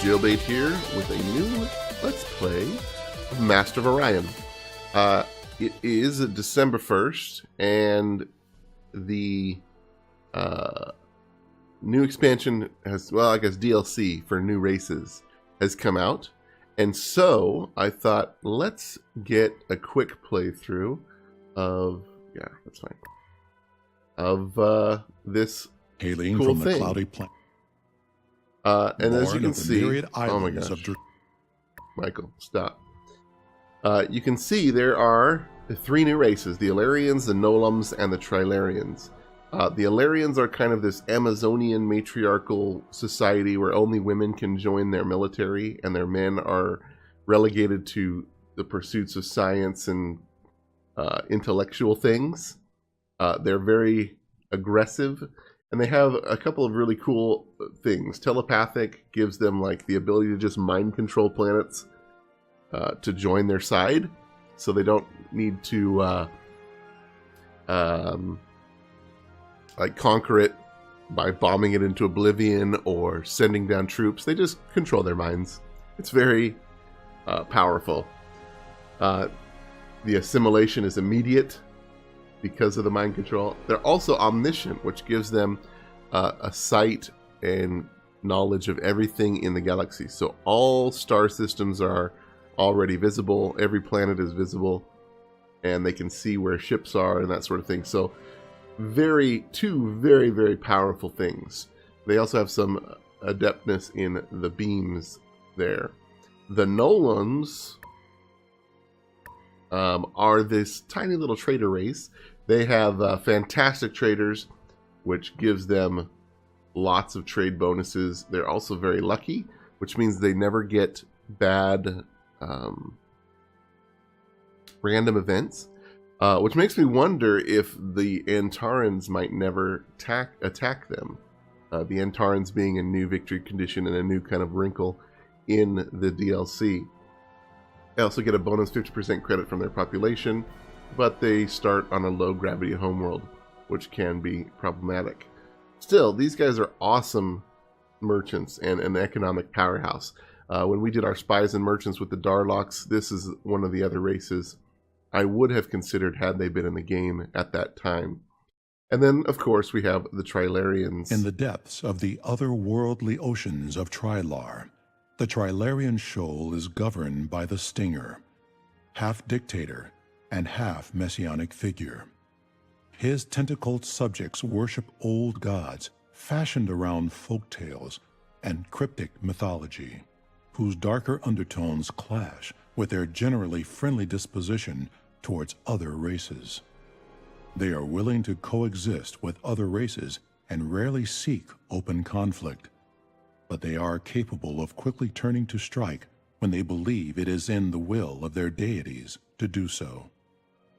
Jaylbayt here with a new Let's Play of Master of Orion. It is December 1st, and the new expansion has, well, I guess DLC for new races has come out. And so I thought, let's get a quick playthrough of, yeah, that's fine, of this hailing cool from the thing. cloudy planet. And as you can see, oh my gosh, Michael, stop. You can see there are three new races: the Illyrians, the Nolums, and the Trilarians. The Illyrians are kind of this Amazonian matriarchal society where only women can join their military, and their men are relegated to the pursuits of science and intellectual things. They're very aggressive, and they have a couple of really cool things. Telepathic gives them like the ability to just mind control planets to join their side, so they don't need to like conquer it by bombing it into oblivion or sending down troops. They just control their minds. It's very powerful. The assimilation is immediate because of the mind control. They're also omniscient, which gives them a sight and knowledge of everything in the galaxy. So all star systems are already visible. Every planet is visible, and they can see where ships are and that sort of thing. So two very, very powerful things. They also have some adeptness in the beams there. The Nolums are this tiny little trader race. They have fantastic traders, which gives them lots of trade bonuses. They're also very lucky, which means they never get bad random events, which makes me wonder if the Antarans might never attack them. The Antarans being a new victory condition and a new kind of wrinkle in the DLC. They also get a bonus 50% credit from their population, but they start on a low gravity homeworld, which can be problematic. Still, these guys are awesome merchants and an economic powerhouse. When we did our spies and merchants with the Darlocks, this is one of the other races I would have considered had they been in the game at that time. And then, of course, we have the Trilarians. In the depths of the otherworldly oceans of Trilar, the Trilarian Shoal is governed by the Stinger, half dictator and half messianic figure. His tentacled subjects worship old gods fashioned around folk tales and cryptic mythology, whose darker undertones clash with their generally friendly disposition towards other races. They are willing to coexist with other races and rarely seek open conflict, but they are capable of quickly turning to strike when they believe it is in the will of their deities to do so.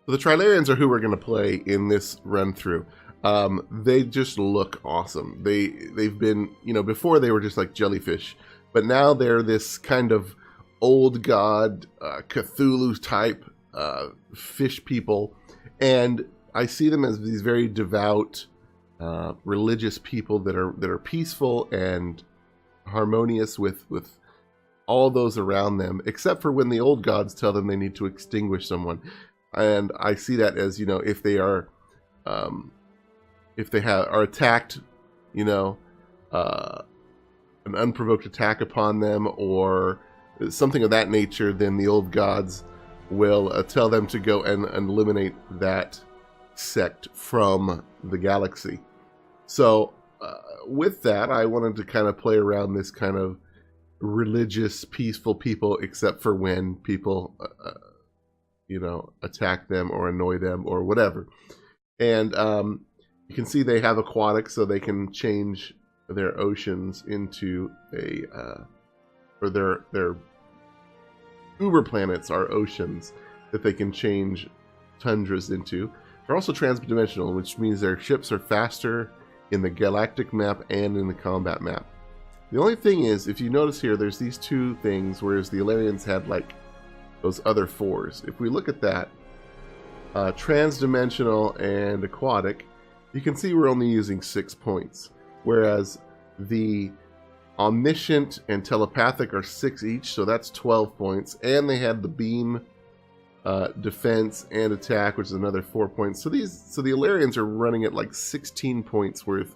The Trilarians are who we're going to play in this run-through. They just look awesome. They've been, before they were just like jellyfish, but now they're this kind of old god, Cthulhu type fish people, and I see them as these very devout, religious people that are peaceful and harmonious with all those around them, except for when the old gods tell them they need to extinguish someone. And I see that as, if they are, are attacked, an unprovoked attack upon them or something of that nature, then the old gods will tell them to go and eliminate that sect from the galaxy. So with that, I wanted to kind of play around this kind of religious, peaceful people, except for when people attack them or annoy them or whatever. And you can see they have aquatics, so they can change their oceans into or their uber planets are oceans that they can change tundras into. They're also transdimensional, which means their ships are faster in the galactic map and in the combat map. The only thing is, if you notice here, there's these two things, whereas the Illyrians had like those other fours. If we look at that, transdimensional and aquatic, you can see we're only using 6 points, whereas the Omniscient and telepathic are 6 each, so that's 12 points. And they had the beam, defense, and attack, which is another 4 points. So the Illyrians are running at like 16 points worth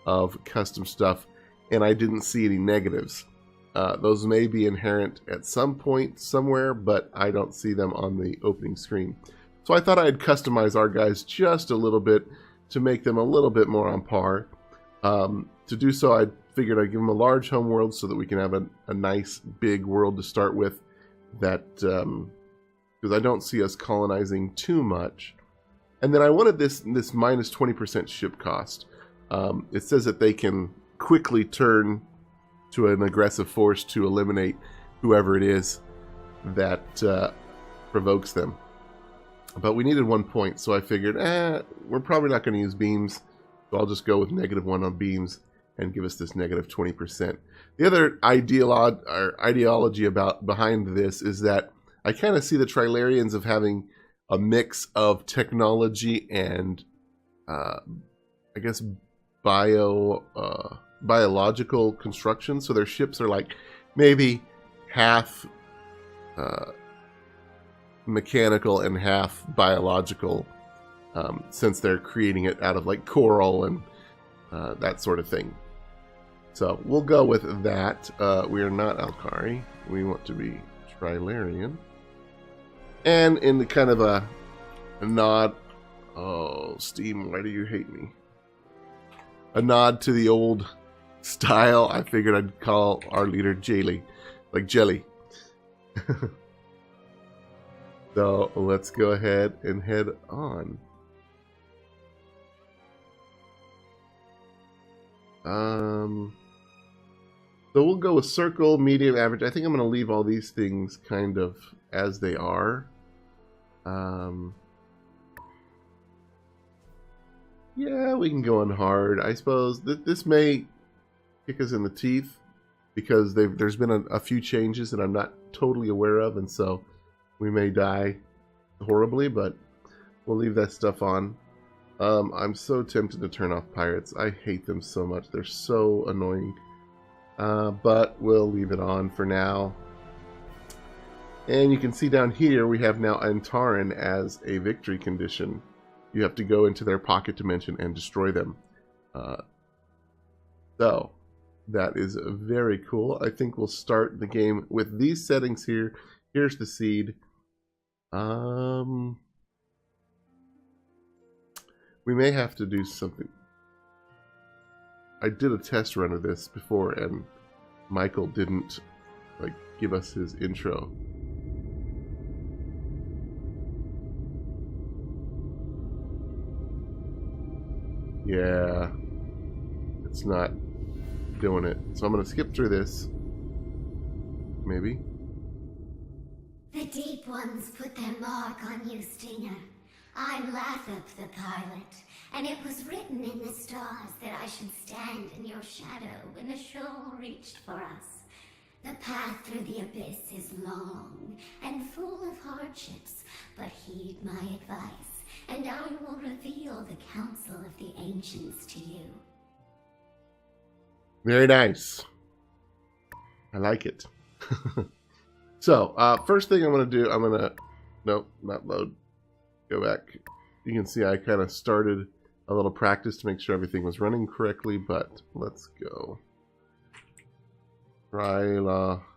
of custom stuff, and I didn't see any negatives. Those may be inherent at some point somewhere, but I don't see them on the opening screen. So I thought I'd customize our guys just a little bit to make them a little bit more on par. To do so, I figured I'd give them a large home world so that we can have a nice big world to start with. That because I don't see us colonizing too much. And then I wanted this minus 20% ship cost. It says that they can quickly turn to an aggressive force to eliminate whoever it is that provokes them. But we needed 1 point, so I figured, we're probably not going to use beams, so I'll just go with -1 on beams and give us this negative 20%. The other ideology behind this is that I kind of see the Trilarians of having a mix of technology and, I guess, biological construction. So their ships are like maybe half mechanical and half biological, since they're creating it out of like coral and that sort of thing. So we'll go with that. We are not Alkari. We want to be Trilarian. And in the kind of a nod... Oh, Steam, why do you hate me? A nod to the old style, I figured I'd call our leader Jaylbayt, like jelly. So let's go ahead and head on. So we'll go with circle, medium, average. I think I'm going to leave all these things kind of as they are. Yeah, we can go on hard. I suppose this may kick us in the teeth because there's been a few changes that I'm not totally aware of, and so we may die horribly, but we'll leave that stuff on. I'm so tempted to turn off pirates. I hate them so much. They're so annoying. But we'll leave it on for now. And you can see down here we have now Antaran as a victory condition. You have to go into their pocket dimension and destroy them. So that is very cool. I think we'll start the game with these settings here. Here's the seed. We may have to do something. I did a test run of this before, and Michael didn't give us his intro. Yeah, it's not doing it. So I'm going to skip through this. Maybe. The Deep Ones put their mark on you, Stinger. I'm Lathup the pilot, and it was written in the stars that I should stand in your shadow when the Shoal reached for us. The path through the abyss is long and full of hardships, but heed my advice, and I will reveal the counsel of the ancients to you. Very nice. I like it. So, first thing I'm going to do, nope, not load. Go back. You can see I kind of started a little practice to make sure everything was running correctly, but let's go.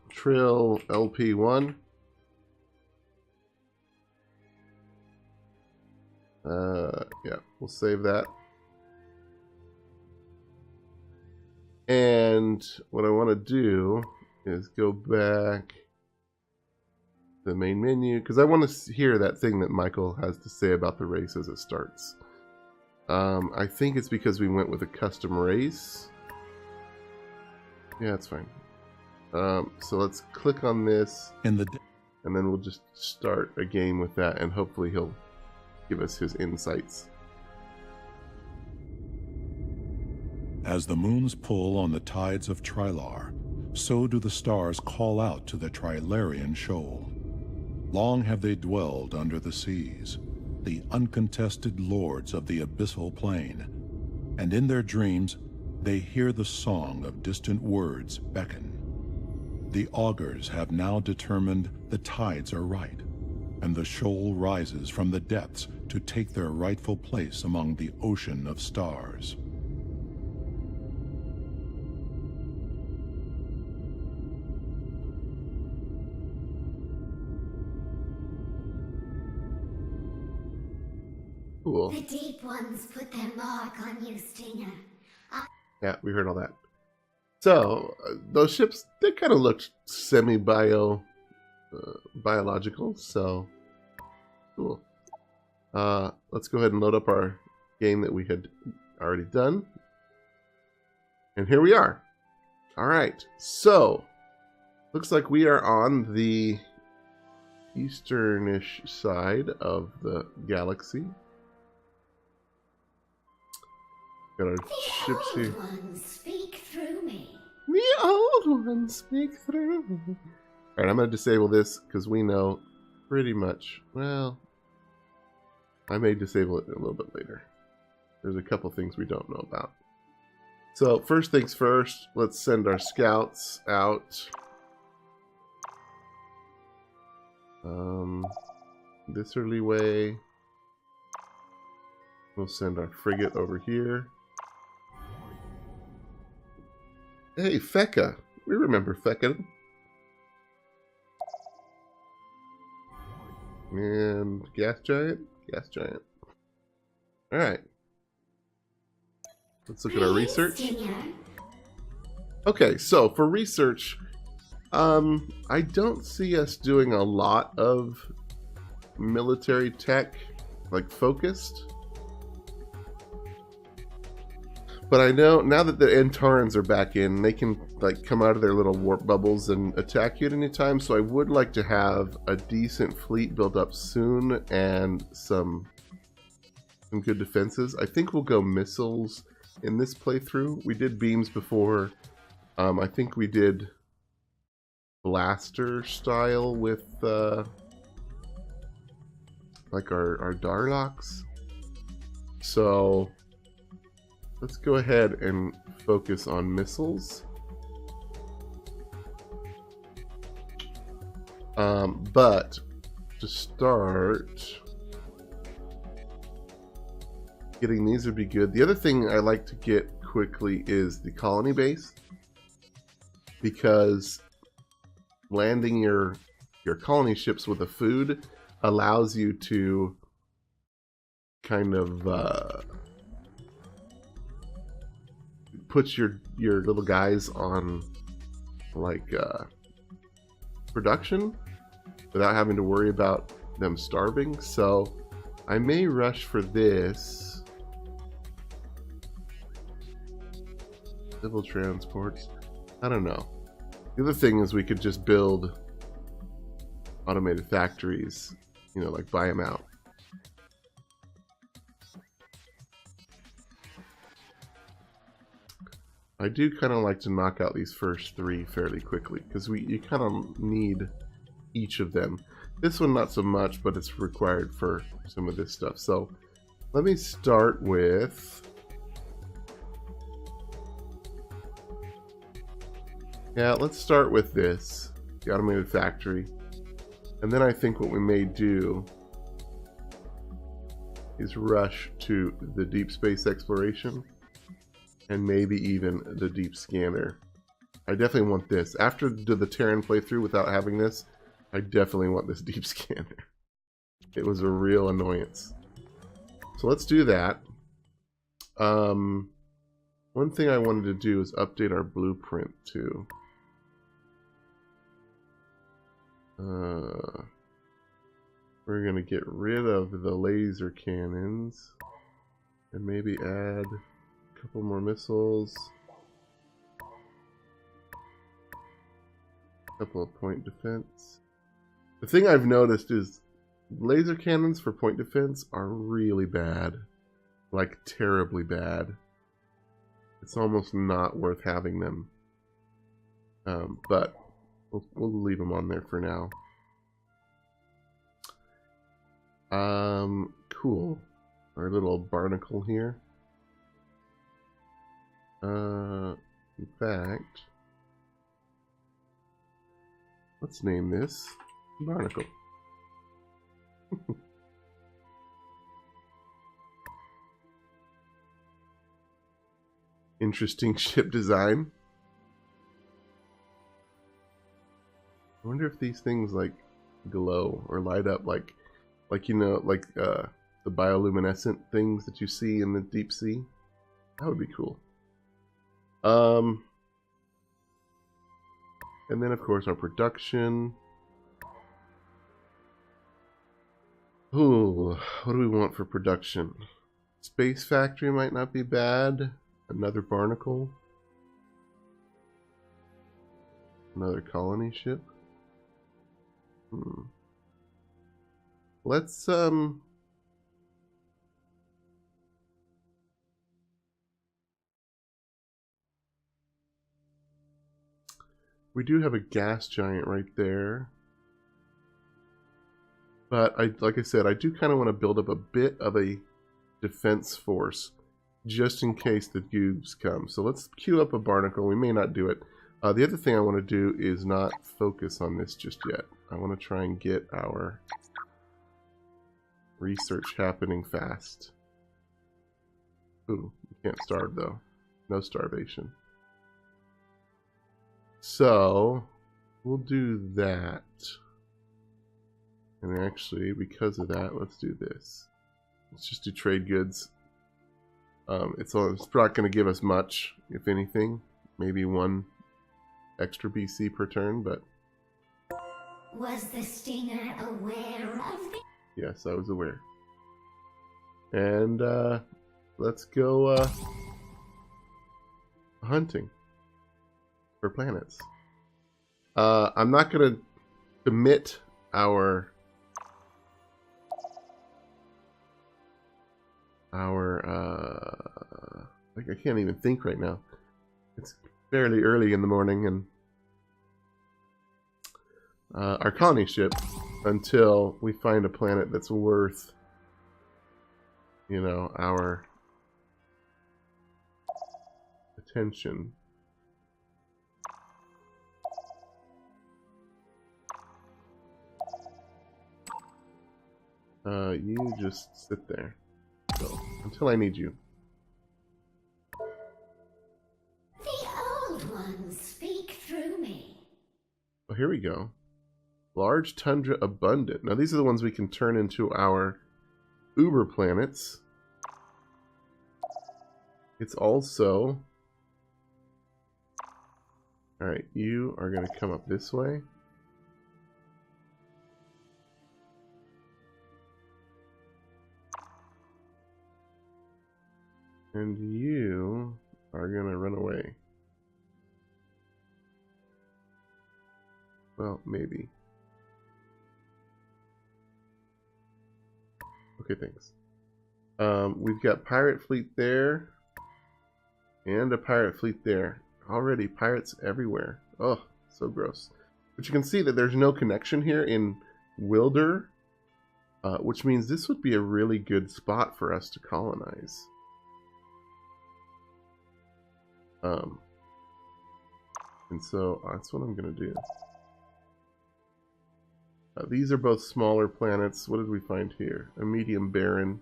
Trill LP1. Yeah, we'll save that. And what I want to do is go back the main menu, because I want to hear that thing that Michael has to say about the race as it starts. I think it's because we went with a custom race. Yeah, that's fine. So let's click on this, and then we'll just start a game with that, and hopefully he'll give us his insights. As the moons pull on the tides of Trilar, so do the stars call out to the Trilarian Shoal. Long have they dwelled under the seas, the uncontested lords of the abyssal plain, and in their dreams They hear the song of distant words beckon. The augurs have now determined the tides are right, and the shoal rises from the depths to take their rightful place among the ocean of stars. Cool. The deep ones put their mark on you, Stinger. Yeah, we heard all that. So, those ships, they kind of looked semi-biological, so cool. Let's go ahead and load up our game that we had already done. And here we are. Alright, so, looks like we are on the easternish side of the galaxy. Got our ships here. The old ones speak through me. The old ones speak through me. Alright, I'm going to disable this because we know pretty much, well, I may disable it a little bit later. There's a couple things we don't know about. So, first things first, let's send our scouts out. This early way. We'll send our frigate over here. Hey, Fecca. We remember Fecca. And Gas Giant? Gas Giant. Alright. Let's look at our research. Okay, so for research, I don't see us doing a lot of military tech, like focused. But I know now that the Antarans are back in, they can like come out of their little warp bubbles and attack you at any time. So I would like to have a decent fleet built up soon and some good defenses. I think we'll go missiles in this playthrough. We did beams before. I think we did blaster style with like our Darlocks. So let's go ahead and focus on missiles. But to start, getting these would be good. The other thing I like to get quickly is the colony base, because landing your colony ships with the food allows you to kind of put your little guys on like production without having to worry about them starving. So I may rush for this. Civil transports. I don't know. The other thing is we could just build automated factories, you know, like buy them out. I do kind of like to knock out these first three fairly quickly because you kind of need each of them. This one not so much, but it's required for some of this stuff. So let me start with, yeah, let's start with this, the automated factory. And then I think what we may do is rush to the deep space exploration and maybe even the deep scanner. I definitely want this. After the Terran playthrough without having this, I definitely want this deep scanner. It was a real annoyance. So let's do that. One thing I wanted to do is update our blueprint too. We're gonna get rid of the laser cannons and maybe add a couple more missiles, a couple of point defense. The thing I've noticed is laser cannons for point defense are really bad, like terribly bad. It's almost not worth having them, but we'll leave them on there for now. Cool. Our little barnacle here. In fact, let's name this Barnacle. Interesting ship design. I wonder if these things like glow or light up like you know, like the bioluminescent things that you see in the deep sea. That would be cool. And then of course our production. Ooh, what do we want for production? Space factory might not be bad. Another barnacle. Another colony ship. Let's we do have a gas giant right there. But like I said, I do kind of want to build up a bit of a defense force just in case the goobs come. So let's queue up a barnacle. We may not do it. The other thing I want to do is not focus on this just yet. I want to try and get our research happening fast. Ooh, you can't starve though. No starvation. So we'll do that. And actually, because of that, let's do this. Let's just do trade goods. It's not going to give us much, if anything. Maybe 1 extra BC per turn, but... Was the Stinger aware of this? Yes, I was aware. And let's go hunting for planets. I'm not going to commit our like I can't even think right now. It's fairly early in the morning, and our colony ship until we find a planet that's worth, you know, our attention. You just sit there. So, until I need you. The old ones speak through me. Oh, here we go. Large tundra abundant. Now these are the ones we can turn into our uber planets. It's also... Alright, you are going to come up this way. And you are going to run away. Well, maybe. Okay, thanks. We've got pirate fleet there. And a pirate fleet there. Already pirates everywhere. Oh, so gross. But you can see that there's no connection here in Wilder. Which means this would be a really good spot for us to colonize. And so that's what I'm going to do. These are both smaller planets. What did we find here? A medium barren.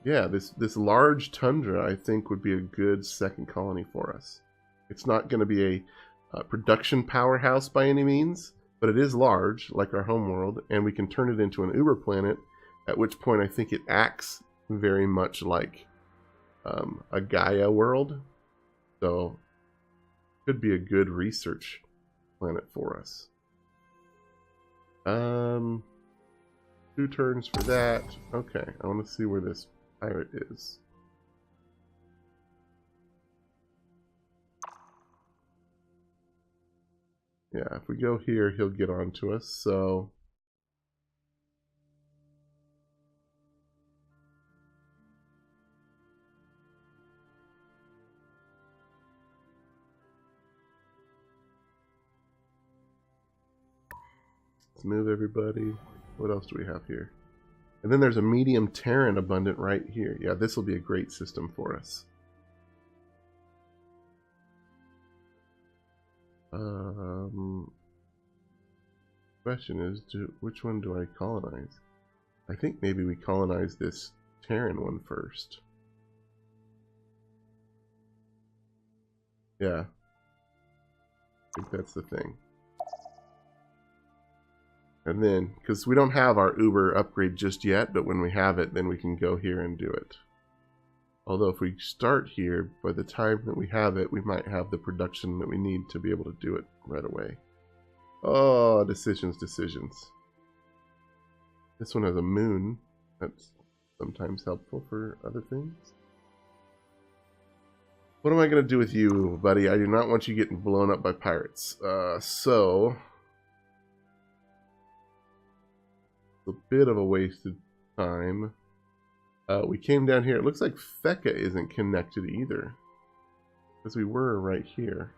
Yeah, this large tundra I think would be a good second colony for us. It's not going to be a production powerhouse by any means, but it is large, like our homeworld, and we can turn it into an uber planet, at which point I think it acts very much like a Gaia world. So, could be a good research planet for us. 2 turns for that. Okay, I want to see where this pirate is. Yeah, if we go here, he'll get on to us, so... Let's move everybody. What else do we have here? And then there's a medium Terran abundant right here. Yeah, this will be a great system for us. Question is, which one do I colonize? I think maybe we colonize this Terran one first. Yeah. I think that's the thing. And then, because we don't have our Uber upgrade just yet, but when we have it, then we can go here and do it. Although if we start here, by the time that we have it, we might have the production that we need to be able to do it right away. Oh, decisions. This one has a moon. That's sometimes helpful for other things. What am I going to do with you, buddy? I do not want you getting blown up by pirates. So... a bit of a wasted time. We came down here. It looks like Feka isn't connected either. Because we were right here.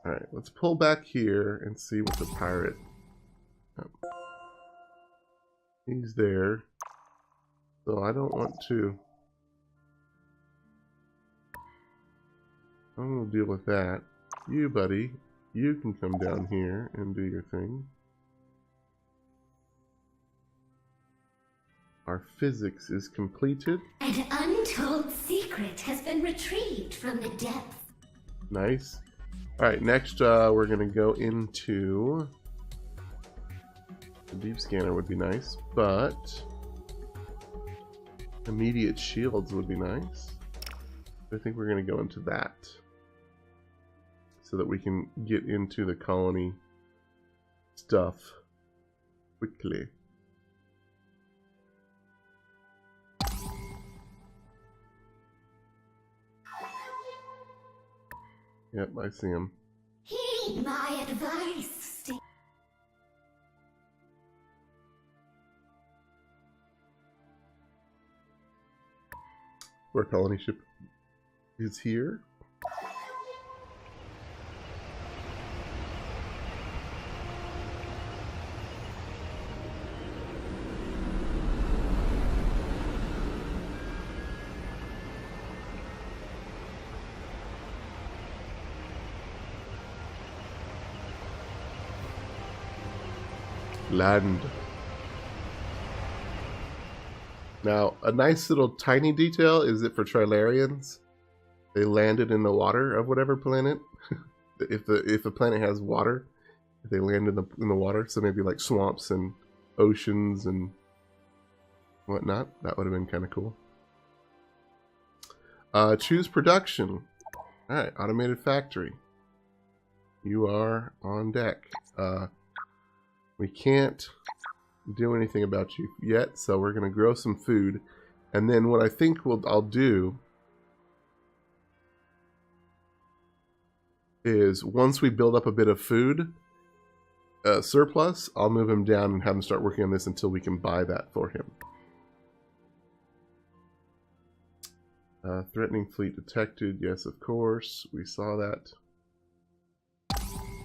Alright, let's pull back here and see what the pirate... he's there. So I don't want to... I'm going to deal with that. You, buddy, you can come down here and do your thing. Our physics is completed. An untold secret has been retrieved from the depths. Nice. Alright, next we're going to go into... the deep scanner would be nice, but... immediate shields would be nice. I think we're going to go into that. So that we can get into the colony stuff quickly. Yep, I see him. Heed my advice. Our colony ship is here. Land. Now, a nice little tiny detail is that for Trilarians, they landed in the water of whatever planet. if a planet has water, they land in the water. So maybe like swamps and oceans and whatnot. That would have been kind of cool. Choose production. All right, automated factory. You are on deck. We can't do anything about you yet, so we're going to grow some food. And then what I think I'll do is once we build up a bit of food surplus, I'll move him down and have him start working on this until we can buy that for him. Threatening fleet detected. Yes, of course. We saw that.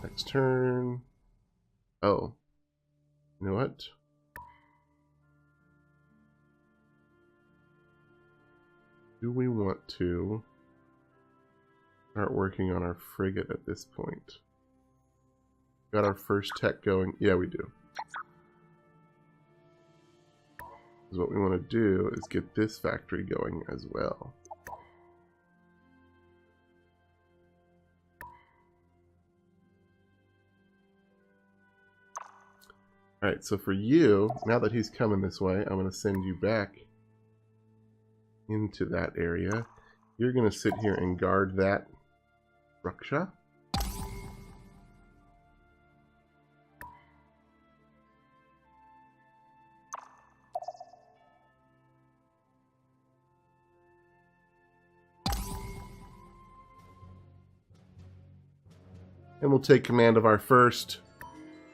Next turn. Oh. You know what? Do we want to start working on our frigate at this point? Got our first tech going. Yeah, we do. Because what we want to do is get this factory going as well. Alright, so for you, now that he's coming this way, I'm going to send you back into that area. You're going to sit here and guard that structure. And we'll take command of our first...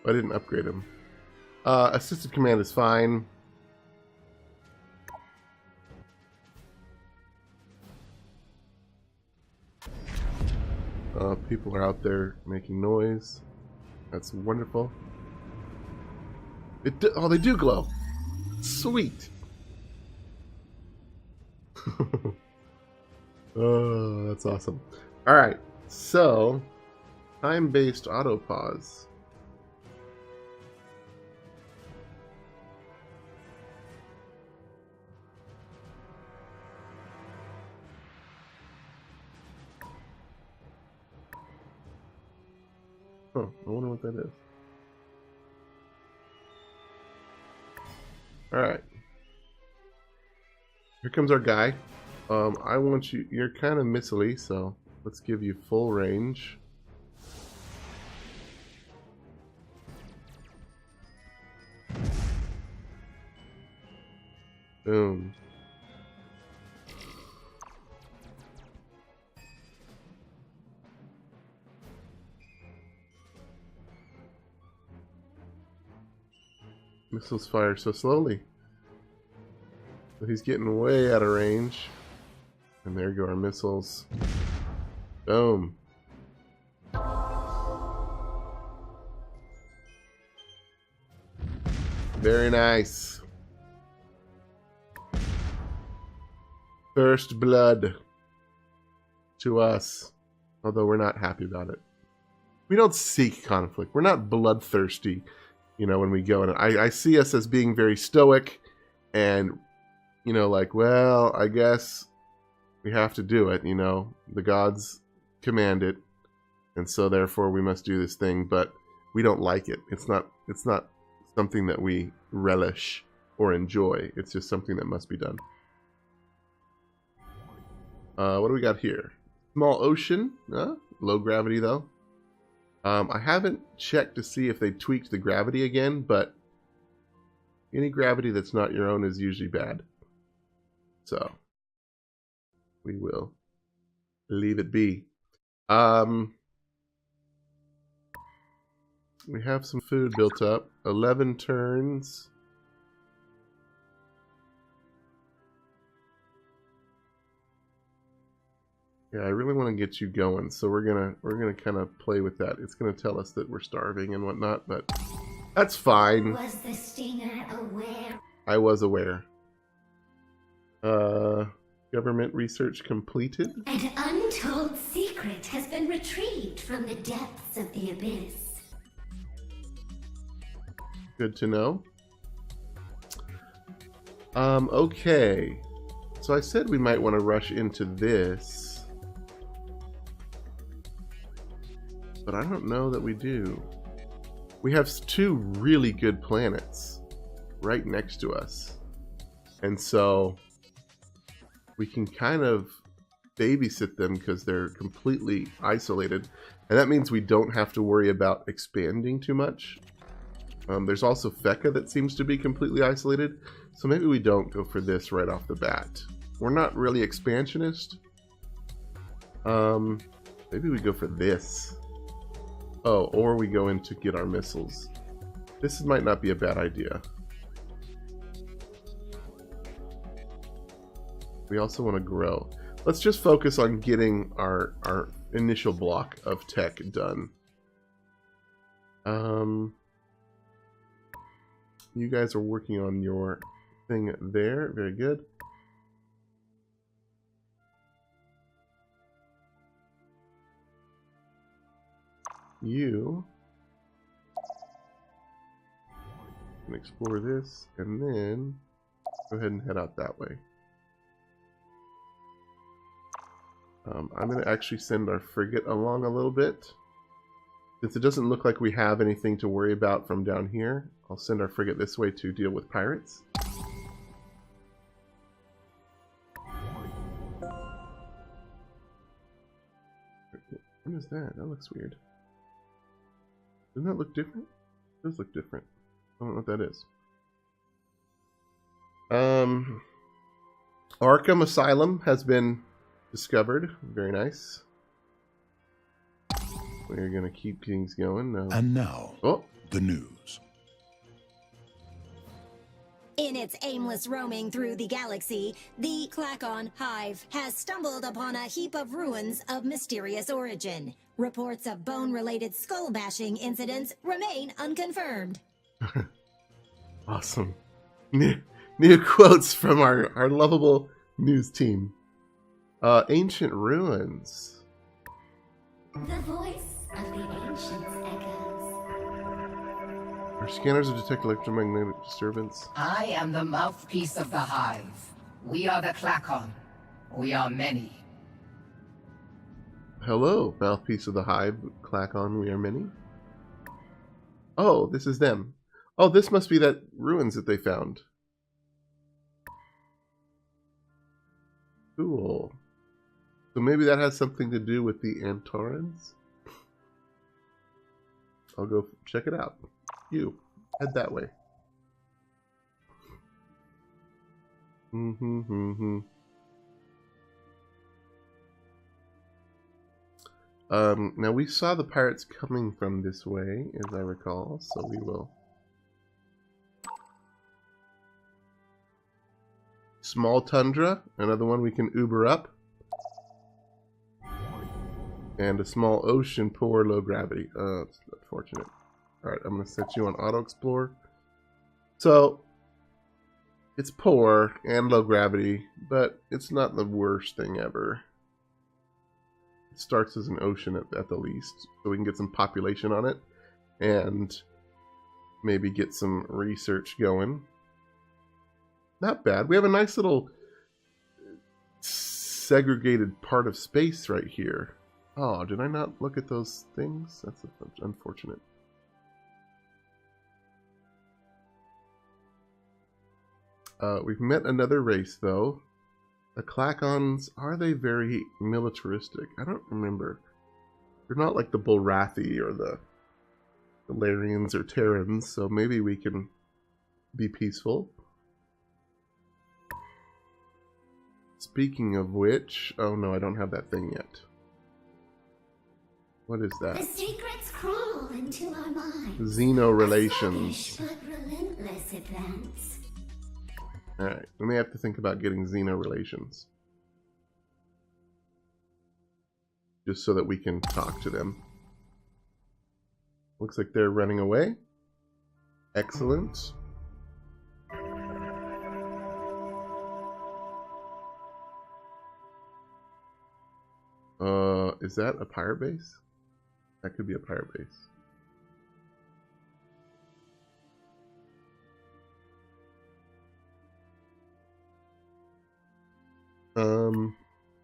I didn't upgrade him. Assisted command is fine. People are out there making noise. That's wonderful. Oh, they do glow. Sweet. Oh, that's awesome. All right, so time-based auto pause. Oh, I wonder what that is. All right. Here comes our guy. I want you... You're kind of missily, so let's give you full range. Boom. Missiles fire so slowly. So he's getting way out of range. And there go our missiles. Boom. Very nice. First blood to us. Although we're not happy about it. We don't seek conflict. We're not bloodthirsty, you know, when we go in. I see us as being very stoic and, you know, like, well, I guess we have to do it, you know. The gods command it, and so therefore we must do this thing, but we don't like it. It's not something that we relish or enjoy. It's just something that must be done. What do we got here? Small ocean. Low gravity, though. I haven't checked to see if they tweaked the gravity again, but any gravity that's not your own is usually bad. So we will leave it be. We have some food built up. 11 turns. Yeah, I really want to get you going, so we're gonna kind of play with that. It's gonna tell us that we're starving and whatnot, but that's fine. Was the stinger aware? I was aware. Government research completed. An untold secret has been retrieved from the depths of the abyss. Good to know. Okay. So I said we might want to rush into this. But I don't know that we do. We have 2 really good planets right next to us. And so we can kind of babysit them because they're completely isolated. And that means we don't have to worry about expanding too much. There's also Feka that seems to be completely isolated. So maybe we don't go for this right off the bat. We're not really expansionist. Maybe we go for this. Oh, or we go in to get our missiles. This might not be a bad idea. We also want to grow. Let's just focus on getting our initial block of tech done. You guys are working on your thing there. Very good. You can explore this and then go ahead and head out that way. I'm going to actually send our frigate along a little bit. Since it doesn't look like we have anything to worry about from down here, I'll send our frigate this way to deal with pirates. What is that? That looks weird. Doesn't that look different? It does look different. I don't know what that is. Arkham Asylum has been discovered. Very nice. We're going to keep things going. And now, the news. In its aimless roaming through the galaxy, the Klakon Hive has stumbled upon a heap of ruins of mysterious origin. Reports of bone-related skull-bashing incidents remain unconfirmed. Awesome. New quotes from our lovable news team. Ancient ruins. The voice of the ancients echoes. Our scanners have detected electromagnetic disturbance. I am the mouthpiece of the Hive. We are the Klakon. We are many. Hello, mouthpiece of the Hive. Klakon, we are many. Oh, this is them. Oh, this must be that ruins that they found. Cool. So maybe that has something to do with the Antarans? I'll go check it out. You, head that way. Now we saw the pirates coming from this way, as I recall, so we will. Small tundra, another one we can Uber up. And a small ocean, poor, low gravity. It's unfortunate. Alright, I'm going to set you on auto explore. So, it's poor and low gravity, but it's not the worst thing ever. It starts as an ocean at the least, so we can get some population on it and maybe get some research going. Not bad. We have a nice little segregated part of space right here. Oh, did I not look at those things? That's unfortunate. We've met another race, though. The Klakons, are they very militaristic? I don't remember. They're not like the Bulrathi or the Trilarians or Terrans, so maybe we can be peaceful. Speaking of which, oh no, I don't have that thing yet. What is that? The secrets crawl into our minds. Xenorelations. But relentless advance. Alright, we may have to think about getting xenorelations. Just so that we can talk to them. Looks like they're running away. Excellent. Is that a pirate base? That could be a pirate base.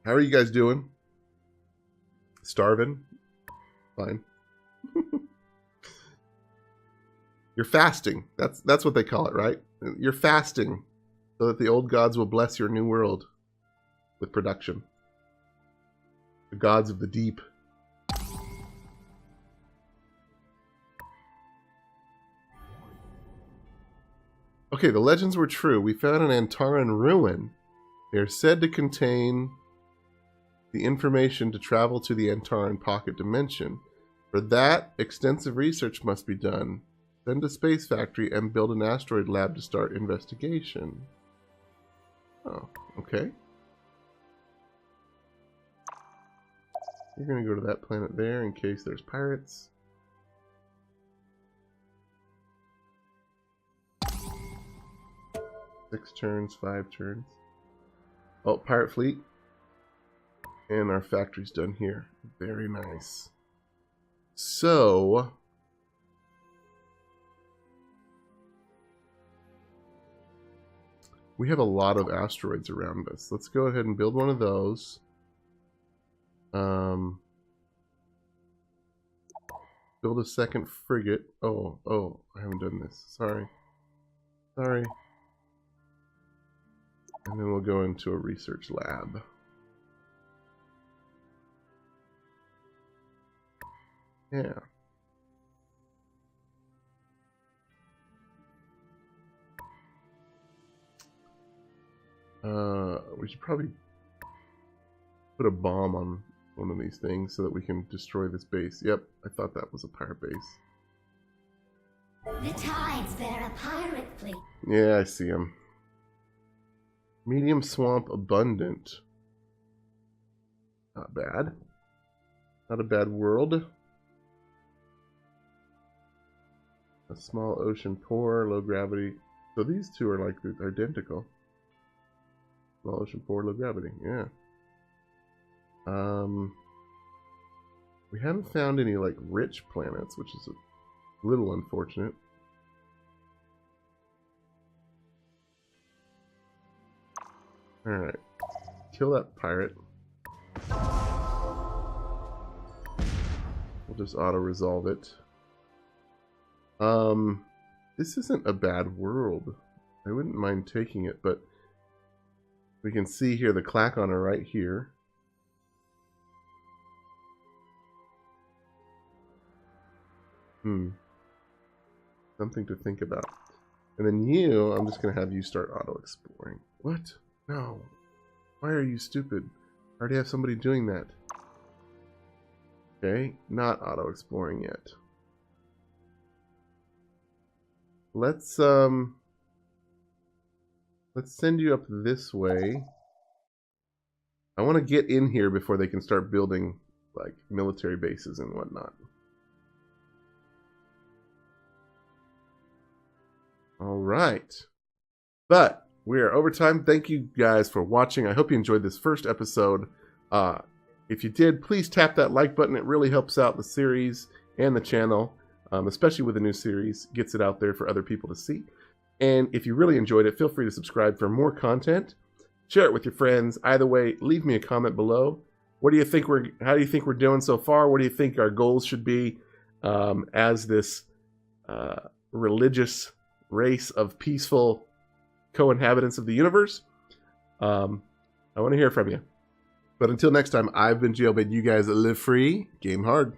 How are you guys doing? Starving? Fine. You're fasting. That's what they call it, right? You're fasting so that the old gods will bless your new world with production. The gods of the deep. Okay, the legends were true. We found an Antaran ruin. They are said to contain the information to travel to the Antaran pocket dimension. For that, extensive research must be done. Send a space factory and build an asteroid lab to start investigation. Oh, okay. You're going to go to that planet there in case there's pirates. Six turns, 5 turns. Oh, pirate fleet. And our factory's done here. Very nice. So, we have a lot of asteroids around us. Let's go ahead and build one of those. Build a second frigate. Oh, I haven't done this. Sorry. And then we'll go into a research lab. Yeah. We should probably put a bomb on one of these things so that we can destroy this base. Yep, I thought that was a pirate base. The tides bear a pirate fleet. Yeah, I see him. Medium swamp abundant. Not bad. Not a bad world. A small ocean poor, low gravity. So these two are like identical. Small ocean poor, low gravity. Yeah. We haven't found any like rich planets, which is a little unfortunate. Alright. Kill that pirate. We'll just auto-resolve it. This isn't a bad world. I wouldn't mind taking it, but we can see here the Klakon are right here. Something to think about. And then you, I'm just going to have you start auto-exploring. What? No. Why are you stupid? I already have somebody doing that. Okay, not auto-exploring yet. Let's send you up this way. I want to get in here before they can start building like military bases and whatnot. All right. But we are over time. Thank you guys for watching. I hope you enjoyed this first episode. If you did, please tap that like button. It really helps out the series and the channel, especially with the new series. Gets it out there for other people to see. And if you really enjoyed it, feel free to subscribe for more content. Share it with your friends. Either way, leave me a comment below. What do you think how do you think we're doing so far? What do you think our goals should be as this religious race of peaceful co-inhabitants of the universe? I want to hear from you. But until next time, I've been Jaylbayt. You guys live free, game hard.